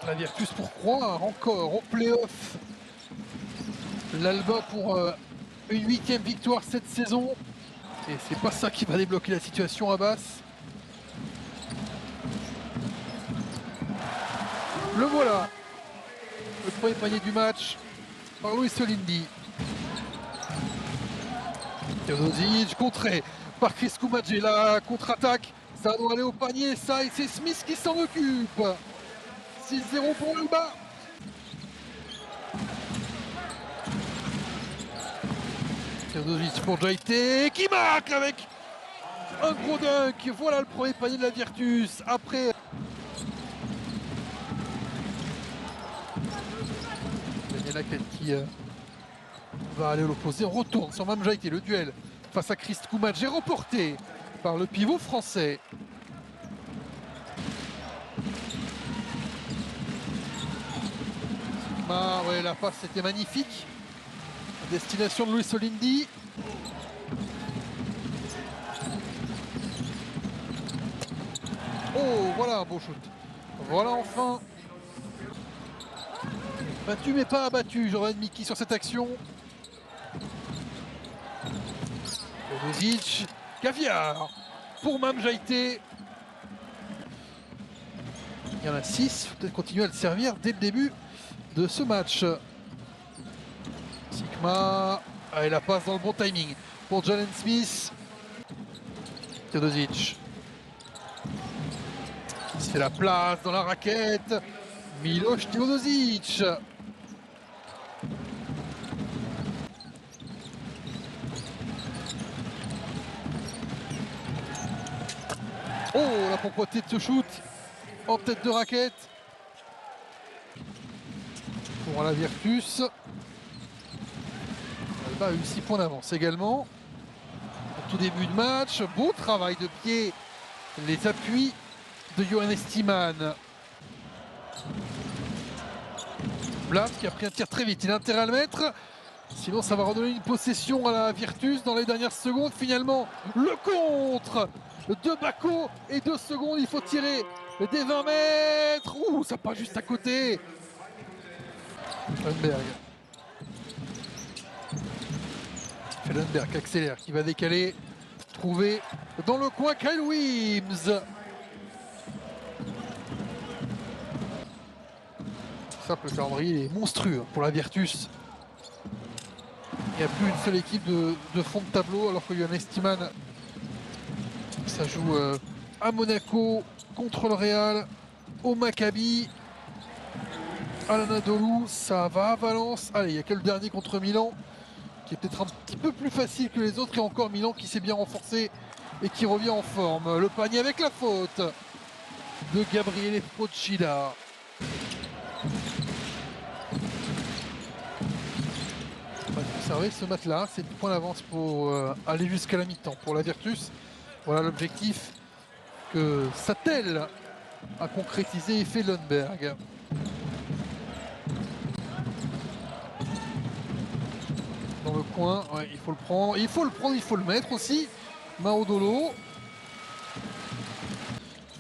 La Virtus pour croire encore au play-off. L'Alba pour une 8e victoire cette saison. Et c'est pas ça qui va débloquer la situation à Basse. Le voilà. Le premier panier du match par Luis Olindi. Teodosic contré par Chris Kumadje. La contre-attaque. Ça doit aller au panier. Ça, et c'est Smith qui s'en occupe. 6-0 pour l'Alba. Teodosic pour Jaité qui marque avec un gros dunk. Voilà le premier panier de la Virtus. Après Daniel Laquette qui va aller à l'opposé. On retourne sur Mam Jaité. Le duel face à Chris Kumadje remporté par le pivot français. Ah ouais, la passe était magnifique. Destination de Luis Olindi. Oh, voilà un beau shoot. Voilà enfin. Battu mais pas abattu. J'aurais Mickey sur cette action. Teodosic. Caviar pour Mam Jaité. Il y en a 6. Faut peut-être continuer à le servir dès le début de ce match. Sikma, et la passe dans le bon timing pour Jalen Smith. Teodosic qui se fait la place dans la raquette. Miloš Teodosic. Oh, la propreté de ce shoot en tête de raquette pour la Virtus. Alba a eu 6 points d'avance également. Au tout début de match, beau travail de pied, les appuis de Johan Estiman. Blam qui a pris un tir très vite, il a intérêt à le mettre. Sinon ça va redonner une possession à la Virtus dans les dernières secondes. Finalement, le contre de Bako et 2 secondes, il faut tirer des 20 mètres. Ouh, ça passe juste à côté. Fellenberg. Fellenberg accélère, qui va décaler, trouver dans le coin Kyle Williams. Le calendrier est monstrueux pour la Virtus. Il n'y a plus une seule équipe de fond de tableau, alors que Johan Estiman, ça joue à Monaco, contre le Real, au Maccabi, à l'Anadolu, ça va à Valence. Allez, il n'y a que le dernier contre Milan, qui est peut-être un petit peu plus facile que les autres, et encore Milan qui s'est bien renforcé et qui revient en forme. Le panier avec la faute de Gabriele Procida. Conserver ce match-là, c'est 10 points d'avance pour aller jusqu'à la mi-temps pour la Virtus. Voilà l'objectif que s'attelle à concrétiser Fellenberg. Dans le coin, ouais, il faut le prendre, il faut le mettre aussi. Maodolo.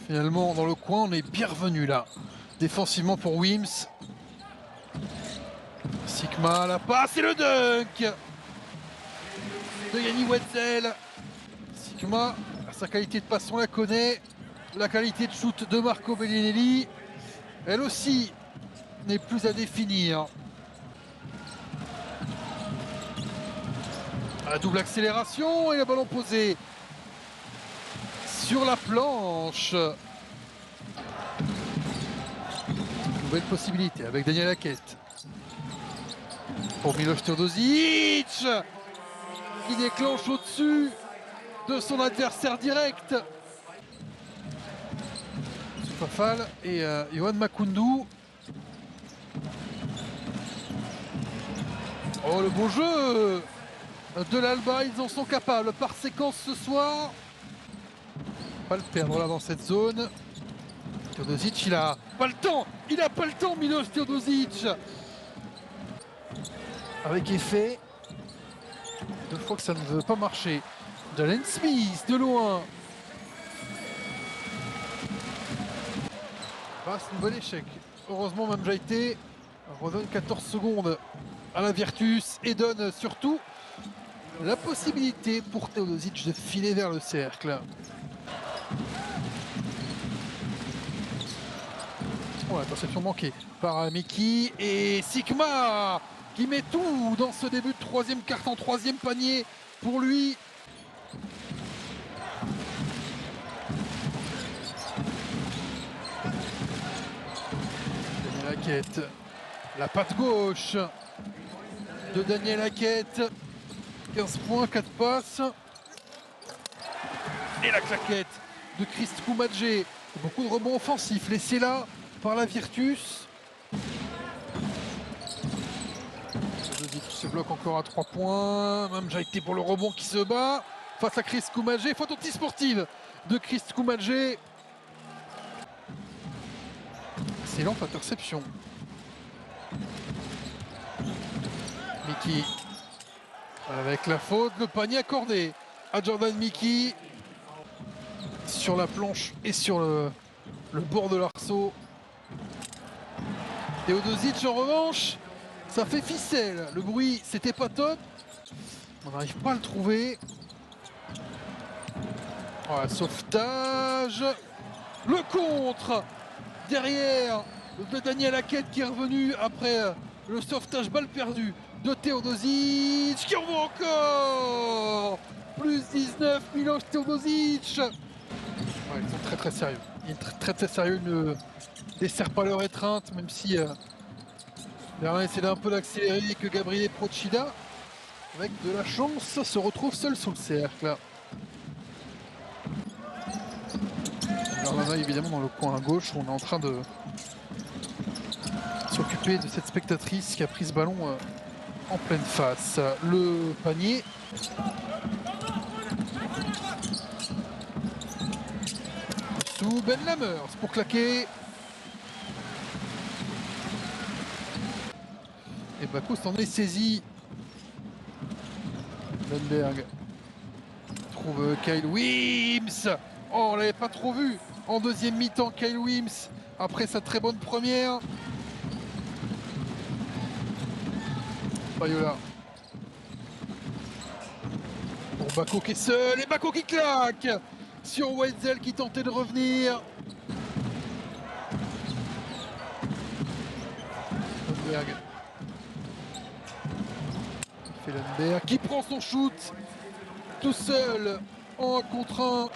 Finalement, dans le coin, on est bien revenu là. Défensivement pour Wims. Sikma, la passe et le dunk de Yanni Wetzel. Sikma, sa qualité de passe, on la connaît. La qualité de shoot de Marco Bellinelli, elle aussi, n'est plus à définir. La double accélération et le ballon posé sur la planche. Nouvelle possibilité avec Daniel Laquette. Pour Miloš Teodosic qui déclenche au-dessus de son adversaire direct. Fafal et Yohan Makoundou. Oh, le beau jeu de l'Alba, ils en sont capables par séquence ce soir. Pas le perdre là dans cette zone. Teodosic, il a pas le temps, Miloš Teodosic. Avec effet, 2 fois que ça ne veut pas marcher. Jalen Smith de loin. Passe, nouvel échec. Heureusement, même Jaité redonne 14 secondes à la Virtus et donne surtout la possibilité pour Teodosic de filer vers le cercle. Oh, l'interception manquée par Miki et Sigma qui met tout dans ce début de troisième quart-temps, troisième panier pour lui. Daniel Hackett, la patte gauche de Daniel Hackett, 15 points, 4 passes. Et la claquette de Chris Koumadje. Beaucoup de rebonds offensifs laissés là par la Virtus. Teodosic se bloque encore à 3 points. Même Jaité pour le rebond qui se bat face à Chris Koumadje. Faute anti-sportive de Chris Koumadje. Excellente interception. Miki avec la faute, le panier accordé à Jordan Miki sur la planche et sur le bord de l'arceau. Teodosic en revanche, ça fait ficelle. Le bruit, c'était pas top. On n'arrive pas à le trouver. Voilà, sauvetage. Le contre derrière de Daniel Hackett qui est revenu après le sauvetage balle perdue de Teodosic qui envoie encore plus 19 Miloš Teodosic. Ouais, ils sont très sérieux. Ils sont très sérieux, ils ne desserrent pas leur étreinte, même si Berlin essaie un peu d'accélérer et que Gabriel Procida, avec de la chance, se retrouve seul sous le cercle. Berlin évidemment dans le coin à gauche où on est en train de s'occuper de cette spectatrice qui a pris ce ballon en pleine face. Le panier. Sous Ben Lammers pour claquer. Et Bako s'en est saisi. Lundberg trouve Kyle Wims. Oh, on l'avait pas trop vu en deuxième mi-temps, Kyle Wims, après sa très bonne première. Bayola. Pour Bako qui est seul et Bako qui claque sur Weitzel qui tentait de revenir. Lundberg. Lundberg qui prend son shoot tout seul en 1 contre 1.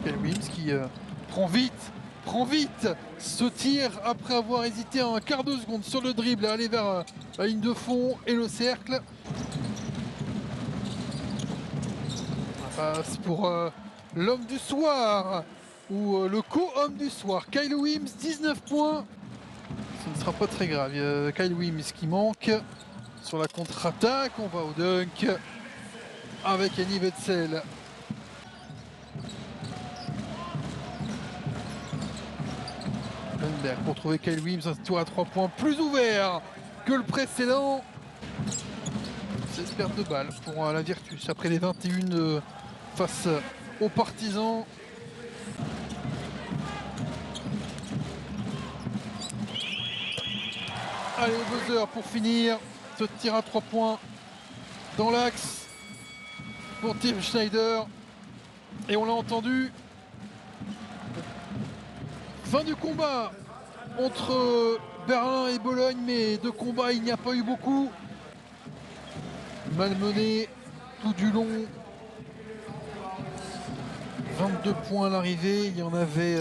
Kyle Wims qui prend vite ce tir après avoir hésité un quart de seconde sur le dribble à aller vers la ligne de fond et le cercle. La passe pour l'homme du soir ou le co-homme du soir, Kyle Wims, 19 points. Ce ne sera pas très grave. Kyle Wims qui manque sur la contre-attaque. On va au dunk avec Yanni Weitzel. Lundberg pour trouver Kyle Wims, un tour à 3 points plus ouvert que le précédent. 16 pertes de balles pour la Virtus après les 21 face aux Partisans. Allez, au buzzer pour finir ce tir à 3 points dans l'axe pour Tim Schneider. Et on l'a entendu. Fin du combat entre Berlin et Bologne, mais de combat il n'y a pas eu beaucoup. Malmené tout du long. 22 points à l'arrivée, il y en avait